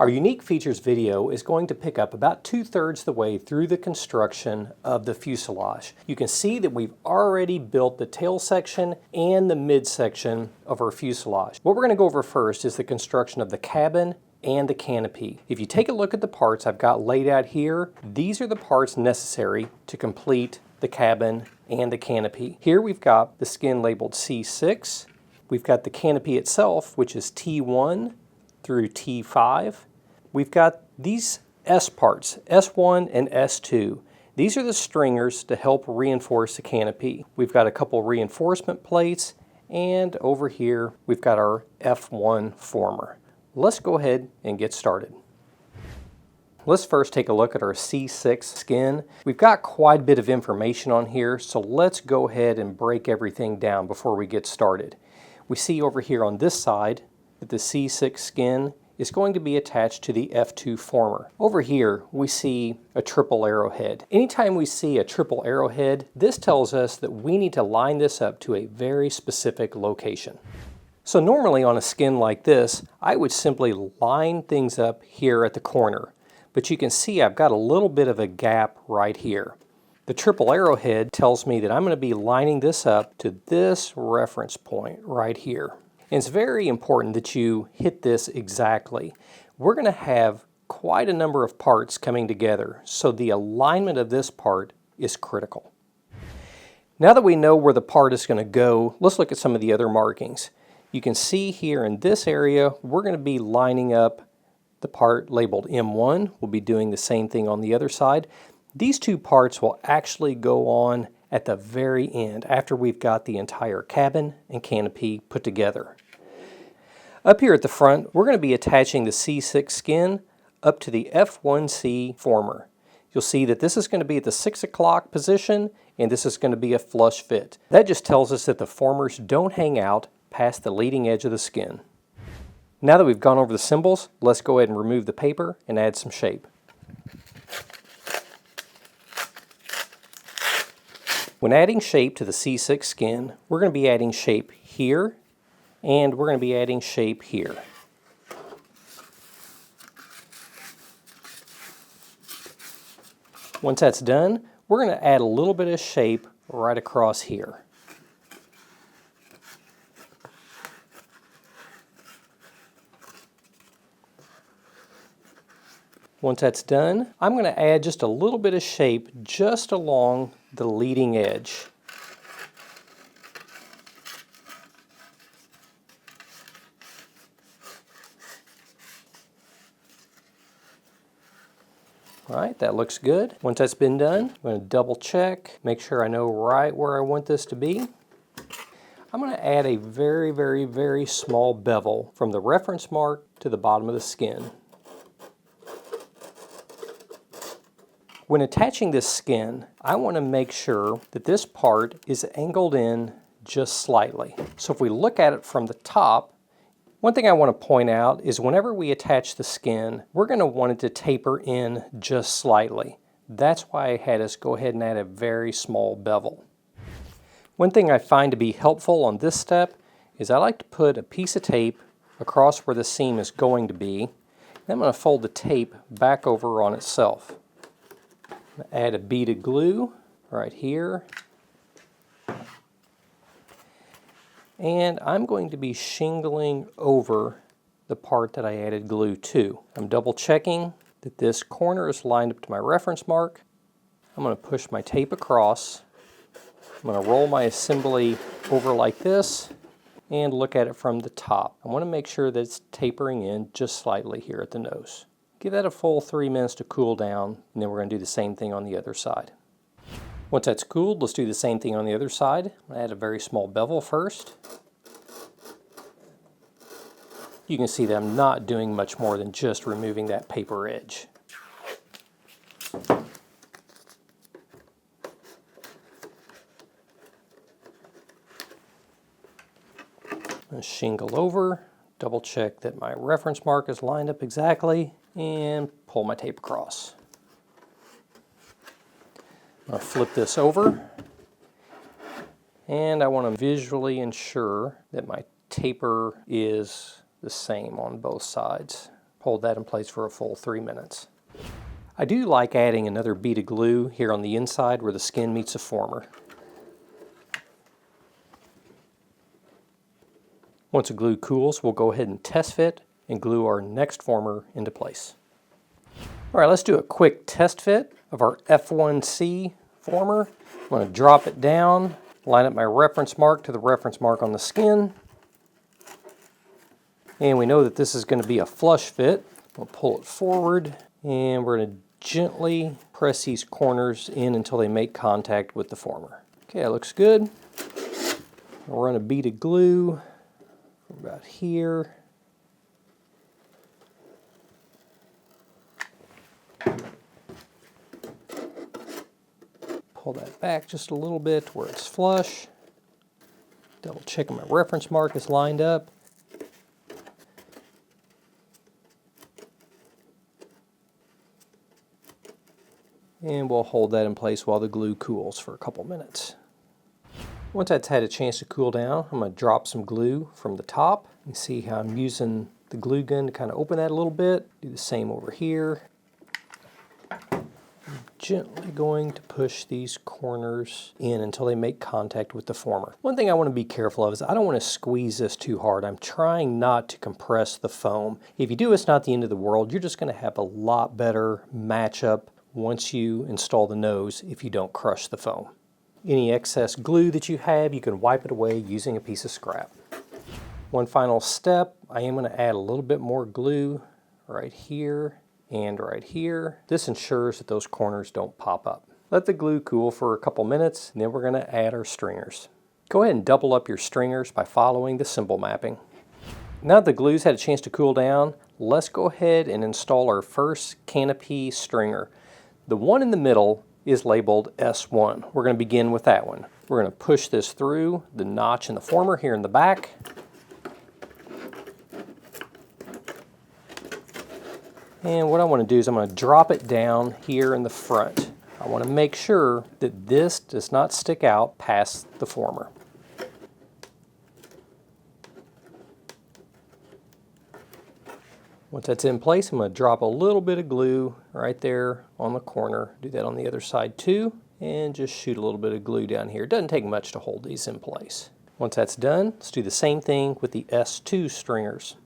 Our unique features video is going to pick up about 2/3 the way through the construction of the fuselage. You can see that we've already built the tail section and the midsection of our fuselage. What we're going to go over first is the construction of the cabin and the canopy. If you take a look at the parts I've got laid out here, these are the parts necessary to complete the cabin and the canopy. Here we've got the skin labeled C6. We've got the canopy itself, which is T1 through T5. We've got these S parts, S1 and S2. These are the stringers to help reinforce the canopy. We've got a couple reinforcement plates, and over here we've got our F1 former. Let's go ahead and get started. Let's first take a look at our C6 skin. We've got quite a bit of information on here, so let's go ahead and break everything down before we get started. We see over here on this side that the C6 skin is going to be attached to the F2 former. Over here we see a triple arrowhead. Anytime we see a triple arrowhead, this tells us that we need to line this up to a very specific location. So normally on a skin like this, I would simply line things up here at the corner. But you can see I've got a little bit of a gap right here. The triple arrowhead tells me that I'm going to be lining this up to this reference point right here. And it's very important that you hit this exactly. We're going to have quite a number of parts coming together, so the alignment of this part is critical. Now that we know where the part is going to go, let's look at some of the other markings. You can see here in this area, we're going to be lining up the part labeled M1. We'll be doing the same thing on the other side. These two parts will actually go on at the very end, after we've got the entire cabin and canopy put together. Up here at the front, we're going to be attaching the C6 skin up to the F1C former. You'll see that this is going to be at the 6 o'clock position, and this is going to be a flush fit. That just tells us that the formers don't hang out past the leading edge of the skin. Now that we've gone over the symbols, let's go ahead and remove the paper and add some shape. When adding shape to the C6 skin, we're going to be adding shape here, and we're going to be adding shape here. Once that's done, we're going to add a little bit of shape right across here. Once that's done, I'm going to add just a little bit of shape just along the leading edge. All right, that looks good. Once that's been done, I'm going to double check, make sure I know right where I want this to be. I'm going to add a very, very, very small bevel from the reference mark to the bottom of the skin. When attaching this skin, I want to make sure that this part is angled in just slightly. So if we look at it from the top, one thing I want to point out is whenever we attach the skin, we're going to want it to taper in just slightly. That's why I had us go ahead and add a very small bevel. One thing I find to be helpful on this step is I like to put a piece of tape across where the seam is going to be. Then I'm going to fold the tape back over on itself. Add a beaded glue right here. And I'm going to be shingling over the part that I added glue to. I'm double checking that this corner is lined up to my reference mark. I'm going to push my tape across. I'm going to roll my assembly over like this and look at it from the top. I want to make sure that it's tapering in just slightly here at the nose. Give that a full 3 minutes to cool down, and then we're going to do the same thing on the other side. Once that's cooled, let's do the same thing on the other side. I add a very small bevel first. You can see that I'm not doing much more than just removing that paper edge. Shingle over, double check that my reference mark is lined up exactly, and pull my tape across. I'll flip this over, and I want to visually ensure that my taper is the same on both sides. Hold that in place for a full 3 minutes. I do like adding another bead of glue here on the inside where the skin meets the former. Once the glue cools, we'll go ahead and test fit and glue our next former into place. All right, let's do a quick test fit of our F1C former. I'm going to drop it down, line up my reference mark to the reference mark on the skin. And we know that this is going to be a flush fit. We'll pull it forward and we're going to gently press these corners in until they make contact with the former. Okay, that looks good. I'll run a bead of glue about here. Pull that back just a little bit to where it's flush. Double checking my reference mark is lined up. And we'll hold that in place while the glue cools for a couple minutes. Once that's had a chance to cool down, I'm going to drop some glue from the top. You see how I'm using the glue gun to kind of open that a little bit. Do the same over here. I'm gently going to push these corners in until they make contact with the former. One thing I want to be careful of is I don't want to squeeze this too hard. I'm trying not to compress the foam. If you do, it's not the end of the world. You're just going to have a lot better matchup once you install the nose if you don't crush the foam. Any excess glue that you have, you can wipe it away using a piece of scrap. One final step, I am going to add a little bit more glue right here and right here. This ensures that those corners don't pop up. Let the glue cool for a couple minutes, and then we're going to add our stringers. Go ahead and double up your stringers by following the symbol mapping. Now that the glue's had a chance to cool down, let's go ahead and install our first canopy stringer. The one in the middle is labeled S1. We're going to begin with that one. We're going to push this through the notch in the former here in the back. And what I want to do is I'm going to drop it down here in the front. I want to make sure that this does not stick out past the former. Once that's in place, I'm going to drop a little bit of glue right there on the corner. Do that on the other side too, and just shoot a little bit of glue down here. It doesn't take much to hold these in place. Once that's done, let's do the same thing with the S2 stringers.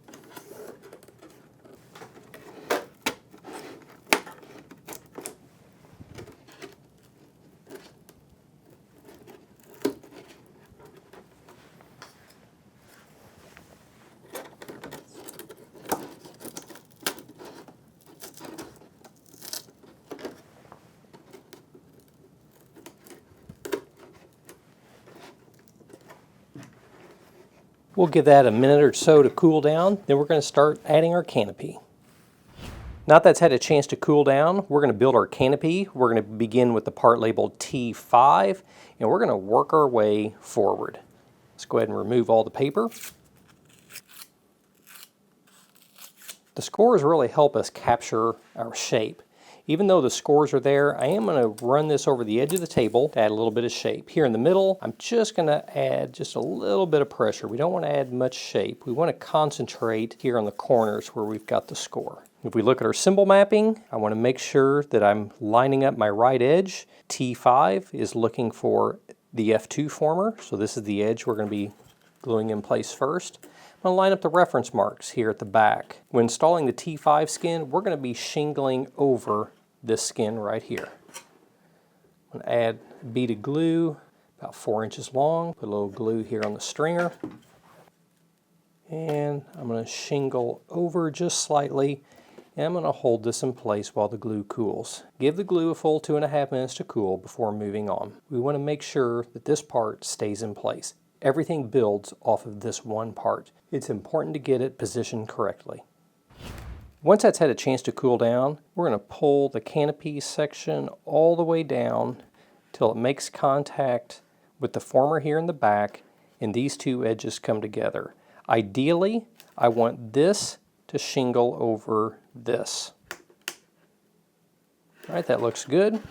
We'll give that a minute or so to cool down, then we're going to start adding our canopy. Now that that's had a chance to cool down, we're going to build our canopy. We're going to begin with the part labeled T5, and we're going to work our way forward. Let's go ahead and remove all the paper. The scores really help us capture our shape. Even though the scores are there, I am going to run this over the edge of the table to add a little bit of shape. Here in the middle, I'm just going to add just a little bit of pressure. We don't want to add much shape. We want to concentrate here on the corners where we've got the score. If we look at our symbol mapping, I want to make sure that I'm lining up my right edge. T5 is looking for the F2 former, so this is the edge we're going to be gluing in place first. I'm going to line up the reference marks here at the back. When installing the T5 skin, we're going to be shingling over this skin right here. I'm going to add a bead of glue, about 4 inches long. Put a little glue here on the stringer. And I'm going to shingle over just slightly. And I'm going to hold this in place while the glue cools. Give the glue a full 2.5 minutes to cool before moving on. We want to make sure that this part stays in place. Everything builds off of this one part. It's important to get it positioned correctly. Once that's had a chance to cool down, we're going to pull the canopy section all the way down till it makes contact with the former here in the back and these two edges come together. Ideally, I want this to shingle over this. All right, that looks good.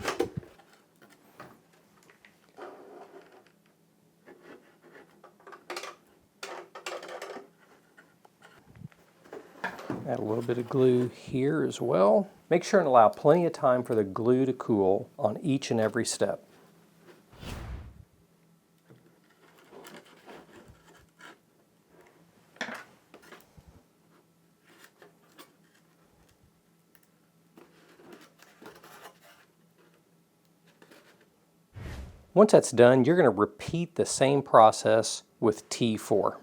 Add a little bit of glue here as well. Make sure and allow plenty of time for the glue to cool on each and every step. Once that's done, you're going to repeat the same process with T4.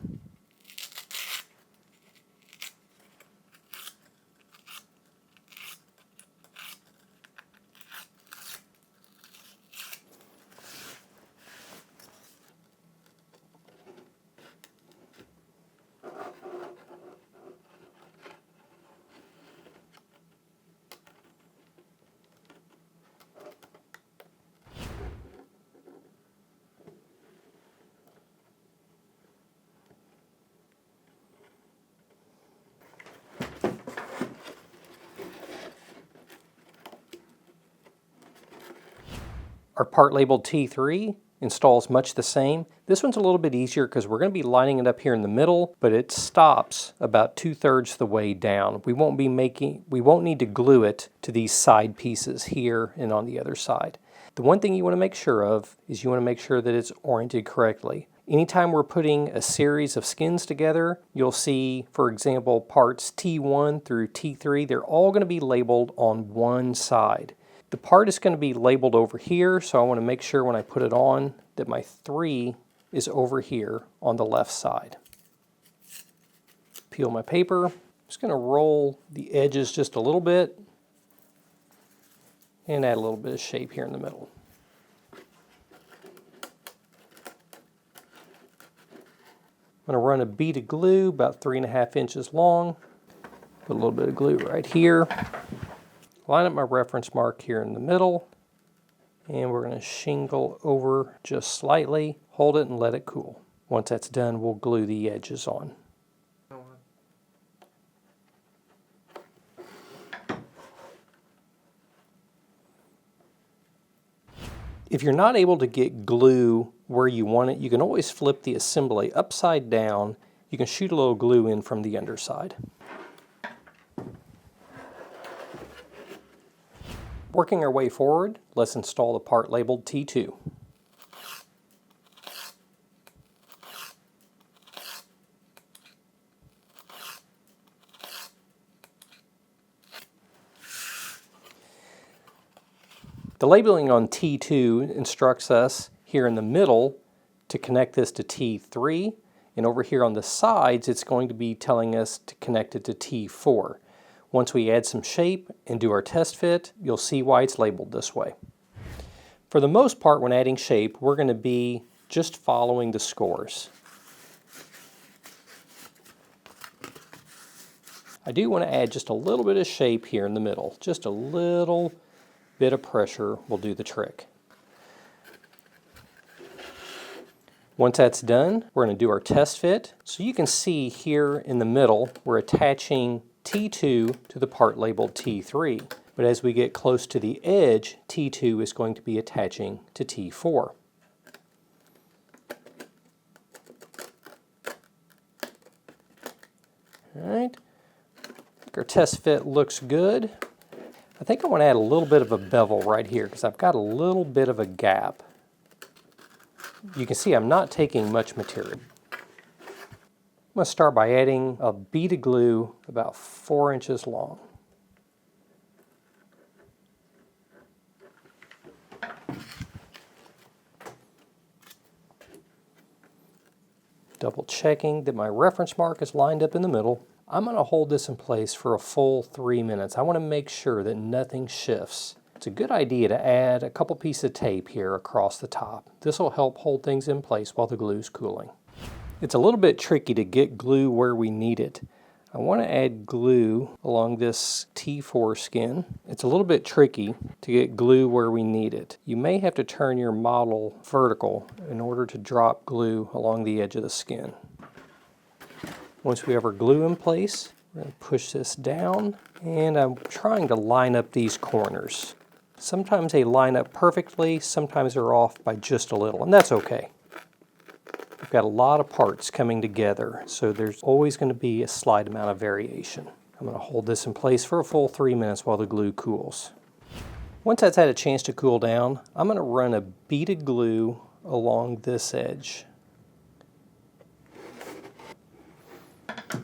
Our part labeled T3 installs much the same. This one's a little bit easier because we're going to be lining it up here in the middle, but it stops about 2/3 the way down. We won't need to glue it to these side pieces here and on the other side. The one thing you want to make sure of is you want to make sure that it's oriented correctly. Anytime we're putting a series of skins together, you'll see, for example, parts T1 through T3, they're all going to be labeled on one side. The part is going to be labeled over here, so I want to make sure when I put it on that my 3 is over here on the left side. Peel my paper. I'm just going to roll the edges just a little bit and add a little bit of shape here in the middle. I'm going to run a bead of glue about 3.5 inches long. Put a little bit of glue right here. Line up my reference mark here in the middle, and we're going to shingle over just slightly, hold it and let it cool. Once that's done, we'll glue the edges on. If you're not able to get glue where you want it, you can always flip the assembly upside down. You can shoot a little glue in from the underside. Working our way forward, let's install the part labeled T2. The labeling on T2 instructs us here in the middle to connect this to T3, and over here on the sides it's going to be telling us to connect it to T4. Once we add some shape and do our test fit, you'll see why it's labeled this way. For the most part, when adding shape, we're going to be just following the scores. I do want to add just a little bit of shape here in the middle. Just a little bit of pressure will do the trick. Once that's done, we're going to do our test fit. So you can see here in the middle, we're attaching T2 to the part labeled T3. But as we get close to the edge, T2 is going to be attaching to T4. All right, our test fit looks good. I think I want to add a little bit of a bevel right here because I've got a little bit of a gap. You can see I'm not taking much material. I'm going to start by adding a bead of glue about 4 inches long. Double checking that my reference mark is lined up in the middle. I'm going to hold this in place for a full 3 minutes. I want to make sure that nothing shifts. It's a good idea to add a couple pieces of tape here across the top. This will help hold things in place while the glue is cooling. It's a little bit tricky to get glue where we need it. I want to add glue along this T4 skin. It's a little bit tricky to get glue where we need it. You may have to turn your model vertical in order to drop glue along the edge of the skin. Once we have our glue in place, we're going to push this down, and I'm trying to line up these corners. Sometimes they line up perfectly, sometimes they're off by just a little, and that's okay. We've got a lot of parts coming together, so there's always going to be a slight amount of variation. I'm going to hold this in place for a full 3 minutes while the glue cools. Once that's had a chance to cool down, I'm going to run a bead of glue along this edge. I'm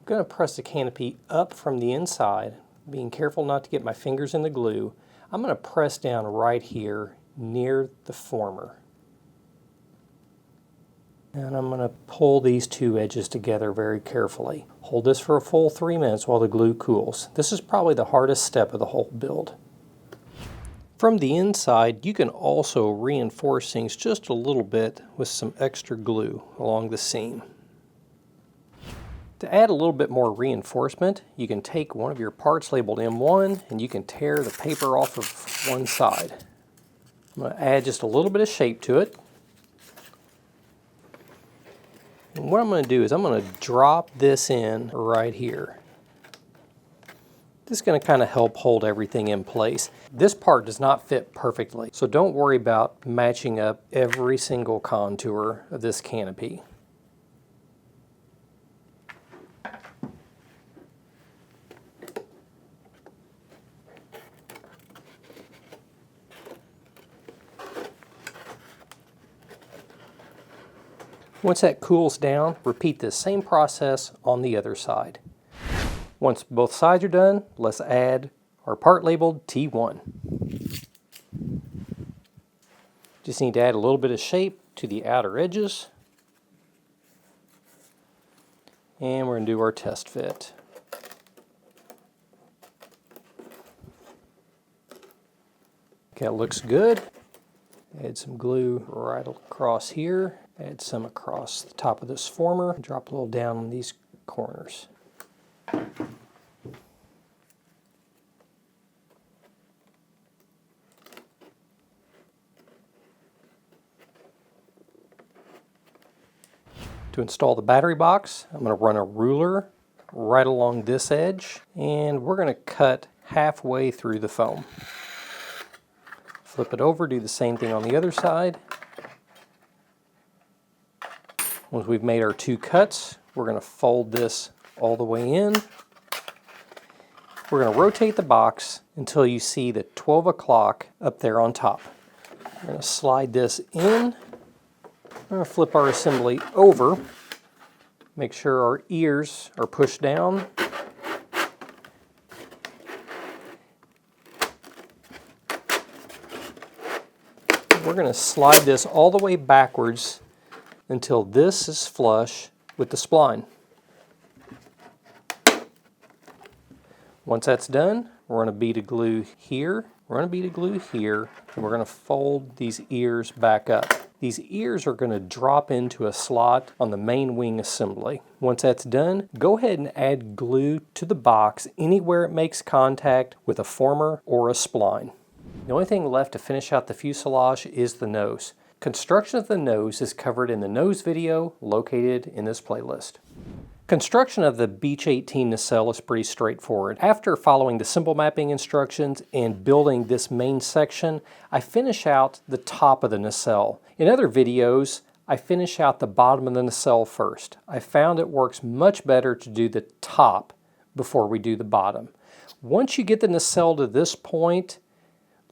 going to press the canopy up from the inside, being careful not to get my fingers in the glue. I'm going to press down right here near the former. And I'm going to pull these two edges together very carefully. Hold this for a full 3 minutes while the glue cools. This is probably the hardest step of the whole build. From the inside, you can also reinforce things just a little bit with some extra glue along the seam. To add a little bit more reinforcement, you can take one of your parts labeled M1 and you can tear the paper off of one side. I'm going to add just a little bit of shape to it. And what I'm going to do is I'm going to drop this in right here. This is going to kind of help hold everything in place. This part does not fit perfectly, so don't worry about matching up every single contour of this canopy. Once that cools down, repeat this same process on the other side. Once both sides are done, let's add our part labeled T1. Just need to add a little bit of shape to the outer edges. And we're going to do our test fit. Okay, it looks good. Add some glue right across here. Add some across the top of this former. Drop a little down on these corners. To install the battery box, I'm going to run a ruler right along this edge, and we're going to cut halfway through the foam. Flip it over, do the same thing on the other side. Once we've made our two cuts, we're going to fold this all the way in. We're going to rotate the box until you see the 12 o'clock up there on top. We're going to slide this in. We're going to flip our assembly over. Make sure our ears are pushed down. We're going to slide this all the way backwards until this is flush with the spline. Once that's done, we're going to bead a glue here, we're going to bead a glue here, and we're going to fold these ears back up. These ears are going to drop into a slot on the main wing assembly. Once that's done, go ahead and add glue to the box anywhere it makes contact with a former or a spline. The only thing left to finish out the fuselage is the nose. Construction of the nose is covered in the nose video located in this playlist. Construction of the Beech 18 nacelle is pretty straightforward. After following the symbol mapping instructions and building this main section, I finish out the top of the nacelle. In other videos, I finish out the bottom of the nacelle first. I found it works much better to do the top before we do the bottom. Once you get the nacelle to this point,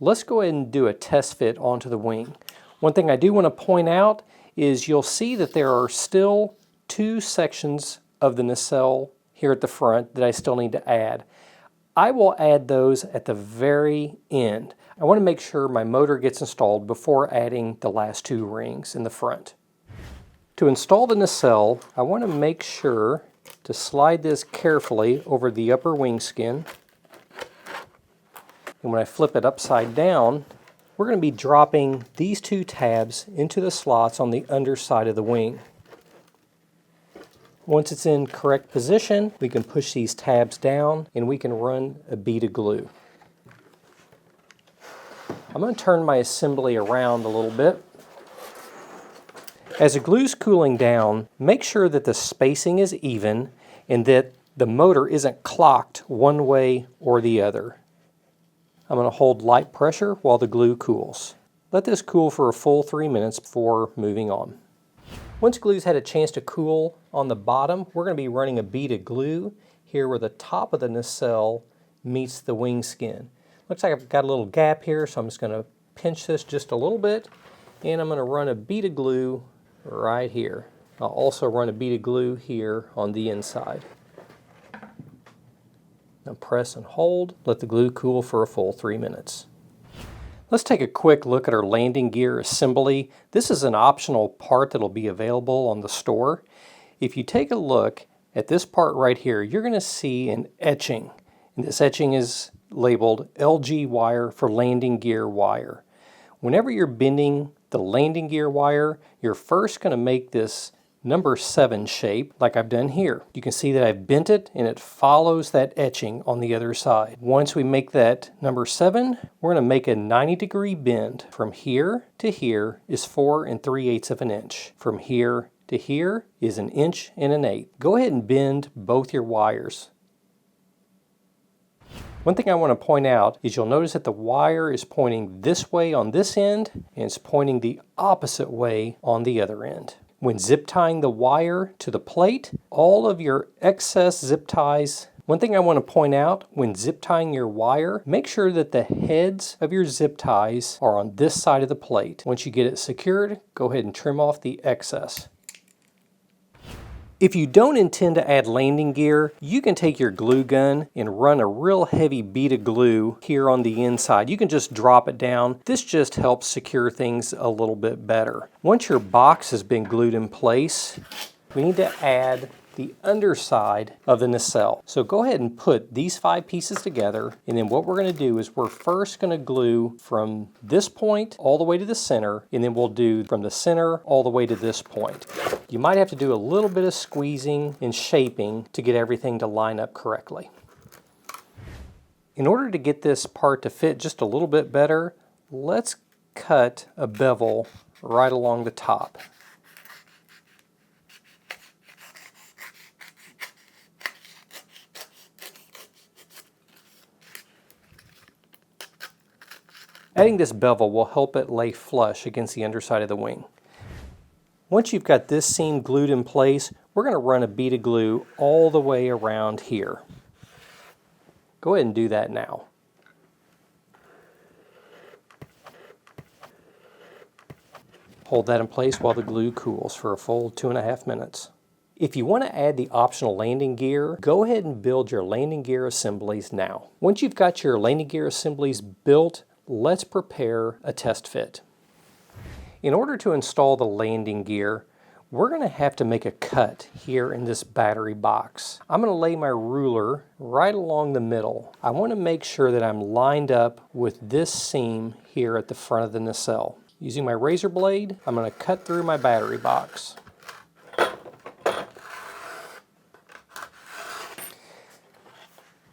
let's go ahead and do a test fit onto the wing. One thing I do want to point out is you'll see that there are still two sections of the nacelle here at the front that I still need to add. I will add those at the very end. I want to make sure my motor gets installed before adding the last two rings in the front. To install the nacelle, I want to make sure to slide this carefully over the upper wing skin. And when I flip it upside down, we're going to be dropping these two tabs into the slots on the underside of the wing. Once it's in correct position, we can push these tabs down and we can run a bead of glue. I'm going to turn my assembly around a little bit. As the glue's cooling down, make sure that the spacing is even and that the motor isn't clocked one way or the other. I'm going to hold light pressure while the glue cools. Let this cool for a full 3 minutes before moving on. Once glue's had a chance to cool on the bottom, we're going to be running a bead of glue here where the top of the nacelle meets the wing skin. Looks like I've got a little gap here, so I'm just going to pinch this just a little bit, and I'm going to run a bead of glue right here. I'll also run a bead of glue here on the inside. Now press and hold, let the glue cool for a full 3 minutes. Let's take a quick look at our landing gear assembly. This is an optional part that will be available on the store. If you take a look at this part right here, you're going to see an etching. And this etching is labeled LG wire for landing gear wire. Whenever you're bending the landing gear wire, you're first going to make this number 7 shape like I've done here. You can see that I've bent it and it follows that etching on the other side. Once we make that number 7, we're going to make a 90-degree bend. From here to here is 4 3/8 of an inch. From here to here is 1 1/8. Go ahead and bend both your wires. One thing I want to point out is you'll notice that the wire is pointing this way on this end and it's pointing the opposite way on the other end. When zip tying the wire to the plate, all of your excess zip ties. One thing I want to point out, when zip tying your wire, make sure that the heads of your zip ties are on this side of the plate. Once you get it secured, go ahead and trim off the excess. If you don't intend to add landing gear, you can take your glue gun and run a real heavy bead of glue here on the inside. You can just drop it down. This just helps secure things a little bit better. Once your box has been glued in place, we need to add the underside of the nacelle. So go ahead and put these 5 pieces together, and then what we're going to do is we're first going to glue from this point all the way to the center, and then we'll do from the center all the way to this point. You might have to do a little bit of squeezing and shaping to get everything to line up correctly. In order to get this part to fit just a little bit better, let's cut a bevel right along the top. Adding this bevel will help it lay flush against the underside of the wing. Once you've got this seam glued in place, we're going to run a bead of glue all the way around here. Go ahead and do that now. Hold that in place while the glue cools for a full 2.5 minutes. If you want to add the optional landing gear, go ahead and build your landing gear assemblies now. Once you've got your landing gear assemblies built, let's prepare a test fit. In order to install the landing gear, we're going to have to make a cut here in this battery box. I'm going to lay my ruler right along the middle. I want to make sure that I'm lined up with this seam here at the front of the nacelle. Using my razor blade, I'm going to cut through my battery box.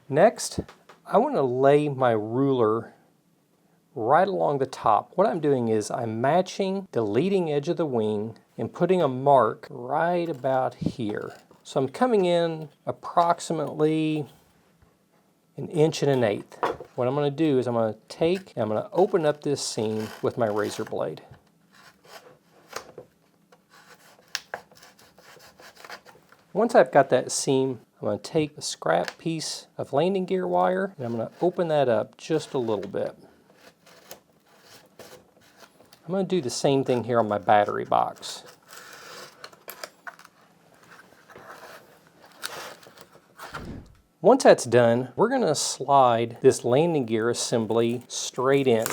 Next, I want to lay my ruler right along the top. What I'm doing is I'm matching the leading edge of the wing and putting a mark right about here. So I'm coming in approximately 1 1/8. What I'm going to do is I'm going to take and I'm going to open up this seam with my razor blade. Once I've got that seam, I'm going to take a scrap piece of landing gear wire and I'm going to open that up just a little bit. I'm going to do the same thing here on my battery box. Once that's done, we're going to slide this landing gear assembly straight in.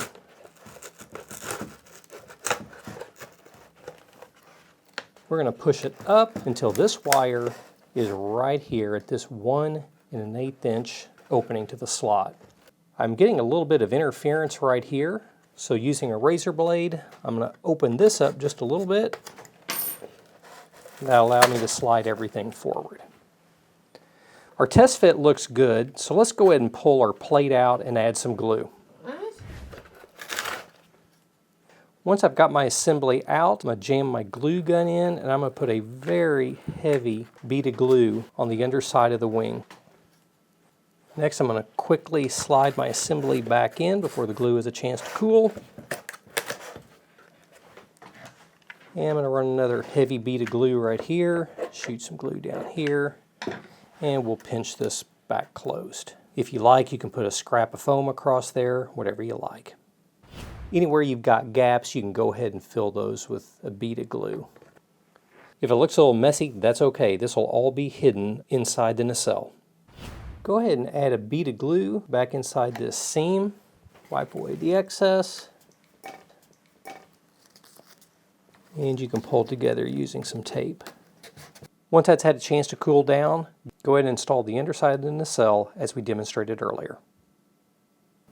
We're going to push it up until this wire is right here at this 1 1/8 inch opening to the slot. I'm getting a little bit of interference right here. So using a razor blade, I'm going to open this up just a little bit. That'll allow me to slide everything forward. Our test fit looks good, so let's go ahead and pull our plate out and add some glue. Once I've got my assembly out, I'm going to jam my glue gun in and I'm going to put a very heavy bead of glue on the underside of the wing. Next, I'm going to quickly slide my assembly back in before the glue has a chance to cool. And I'm going to run another heavy bead of glue right here, shoot some glue down here, and we'll pinch this back closed. If you like, you can put a scrap of foam across there, whatever you like. Anywhere you've got gaps, you can go ahead and fill those with a bead of glue. If it looks a little messy, that's okay. This will all be hidden inside the nacelle. Go ahead and add a bead of glue back inside this seam. Wipe away the excess. And you can pull it together using some tape. Once that's had a chance to cool down, go ahead and install the underside of the nacelle as we demonstrated earlier.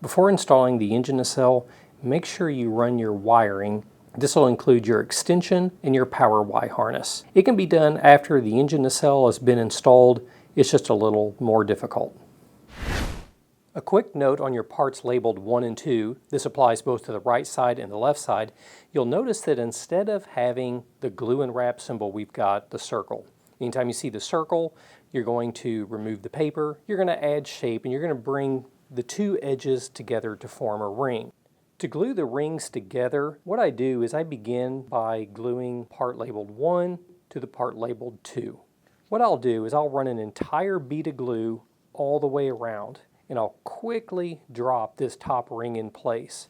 Before installing the engine nacelle, make sure you run your wiring. This will include your extension and your power Y harness. It can be done after the engine nacelle has been installed. It's just a little more difficult. A quick note on your parts labeled 1 and 2, this applies both to the right side and the left side. You'll notice that instead of having the glue and wrap symbol, we've got the circle. Anytime you see the circle, you're going to remove the paper, you're going to add shape, and you're going to bring the two edges together to form a ring. To glue the rings together, what I do is I begin by gluing part labeled 1 to the part labeled 2. What I'll do is I'll run an entire bead of glue all the way around, and I'll quickly drop this top ring in place.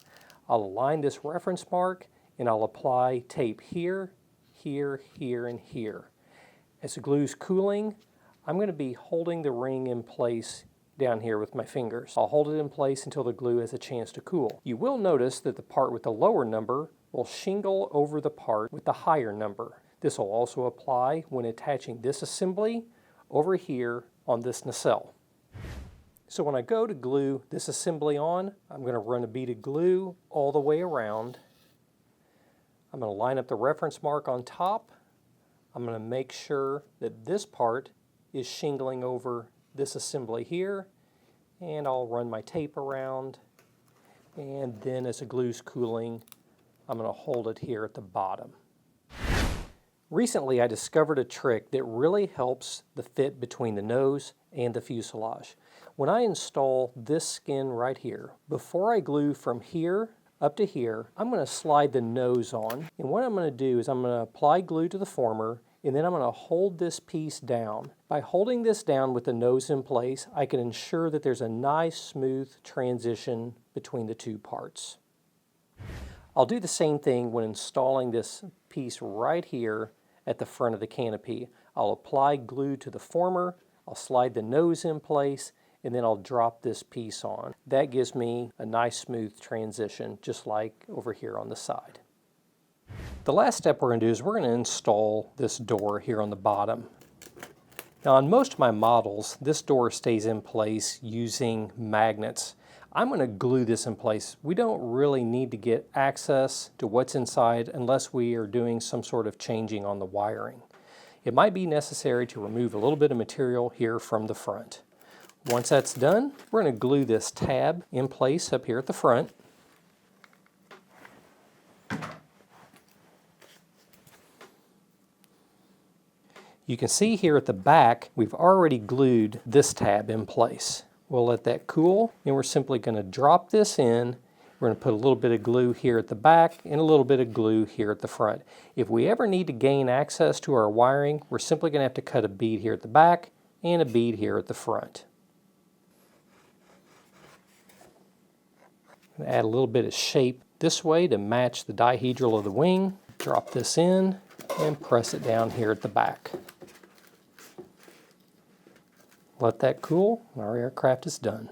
I'll align this reference mark and I'll apply tape here, here, here, and here. As the glue's cooling, I'm going to be holding the ring in place down here with my fingers. I'll hold it in place until the glue has a chance to cool. You will notice that the part with the lower number will shingle over the part with the higher number. This will also apply when attaching this assembly over here on this nacelle. So when I go to glue this assembly on, I'm going to run a bead of glue all the way around. I'm going to line up the reference mark on top. I'm going to make sure that this part is shingling over this assembly here, and I'll run my tape around, and then as the glue's cooling, I'm going to hold it here at the bottom. Recently I discovered a trick that really helps the fit between the nose and the fuselage. When I install this skin right here, before I glue from here up to here, I'm going to slide the nose on. And what I'm going to do is I'm going to apply glue to the former, and then I'm going to hold this piece down. By holding this down with the nose in place, I can ensure that there's a nice smooth transition between the two parts. I'll do the same thing when installing this piece right here at the front of the canopy. I'll apply glue to the former, I'll slide the nose in place, and then I'll drop this piece on. That gives me a nice smooth transition, just like over here on the side. The last step we're going to do is we're going to install this door here on the bottom. Now on most of my models, this door stays in place using magnets. I'm going to glue this in place. We don't really need to get access to what's inside unless we are doing some sort of changing on the wiring. It might be necessary to remove a little bit of material here from the front. Once that's done, we're going to glue this tab in place up here at the front. You can see here at the back, we've already glued this tab in place. We'll let that cool, and we're simply going to drop this in. We're going to put a little bit of glue here at the back and a little bit of glue here at the front. If we ever need to gain access to our wiring, we're simply going to have to cut a bead here at the back and a bead here at the front. Add a little bit of shape this way to match the dihedral of the wing. Drop this in and press it down here at the back. Let that cool, and our aircraft is done.